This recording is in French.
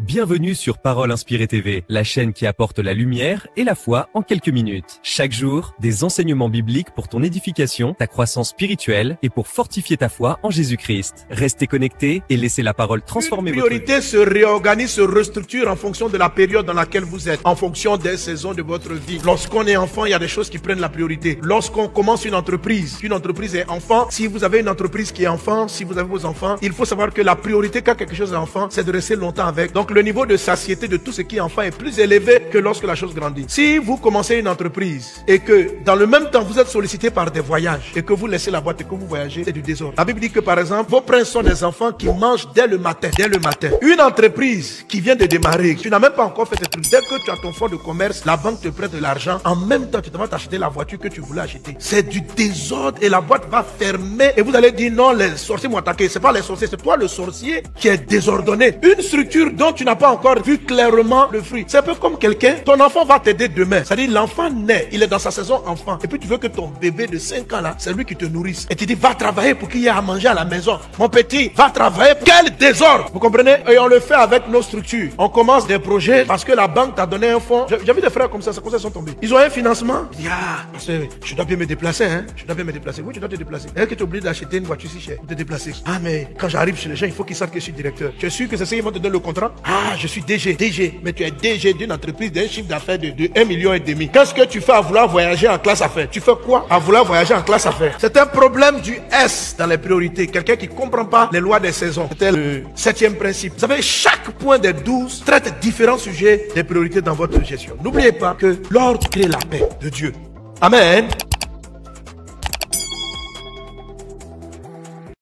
Bienvenue sur Parole Inspirée TV, la chaîne qui apporte la lumière et la foi en quelques minutes. Chaque jour, des enseignements bibliques pour ton édification, ta croissance spirituelle et pour fortifier ta foi en Jésus-Christ. Restez connectés et laissez la parole transformer votre vie. Les priorités se réorganisent, se restructurent en fonction de la période dans laquelle vous êtes, en fonction des saisons de votre vie. Lorsqu'on est enfant, il y a des choses qui prennent la priorité. Lorsqu'on commence une entreprise est enfant. Si vous avez une entreprise qui est enfant, si vous avez vos enfants, il faut savoir que la priorité quand quelque chose est enfant, c'est de rester longtemps avec. Donc le niveau de satiété de tout ce qui est enfant est plus élevé que lorsque la chose grandit. Si vous commencez une entreprise et que dans le même temps vous êtes sollicité par des voyages et que vous laissez la boîte et que vous voyagez, c'est du désordre. La Bible dit que par exemple, vos princes sont des enfants qui mangent dès le matin. Une entreprise qui vient de démarrer, tu n'as même pas encore fait ce truc. Dès que tu as ton fonds de commerce, la banque te prête de l'argent. En même temps, tu te vas t'acheter la voiture que tu voulais acheter. C'est du désordre et la boîte va fermer et vous allez dire non, les sorciers m'ont attaqué. C'est pas les sorciers, c'est toi le sorcier qui est désordonné. Une structure dont tu n'as pas encore vu clairement le fruit. C'est un peu comme quelqu'un, ton enfant va t'aider demain. C'est-à-dire l'enfant naît, il est dans sa saison enfant. Et puis tu veux que ton bébé de 5 ans là, c'est lui qui te nourrisse. Et tu dis va travailler pour qu'il y ait à manger à la maison. Mon petit, va travailler. Quel désordre! Vous comprenez? Et on le fait avec nos structures. On commence des projets parce que la banque t'a donné un fonds. J'ai vu des frères comme ça, c'est comme ça ils sont tombés. Ils ont un financement. Il dit je dois bien me déplacer, hein. Je dois bien me déplacer. Oui, tu dois te déplacer. Et que tu es obligé d'acheter une voiture si chère pour te déplacer. Ah mais quand j'arrive chez les gens, il faut qu'ils savent que je suis directeur. Tu es sûr que c'est ça qu'ils vont te donner le contrat? Ah, je suis DG. Mais tu es DG d'une entreprise d'un chiffre d'affaires de 1,5 million. Qu'est-ce que tu fais à vouloir voyager en classe affaires? Tu fais quoi à vouloir voyager en classe affaires? C'est un problème du S dans les priorités. Quelqu'un qui ne comprend pas les lois des saisons. C'était le 7e principe. Vous savez, chaque point des 12 traite différents sujets des priorités dans votre gestion. N'oubliez pas que l'ordre crée la paix de Dieu. Amen.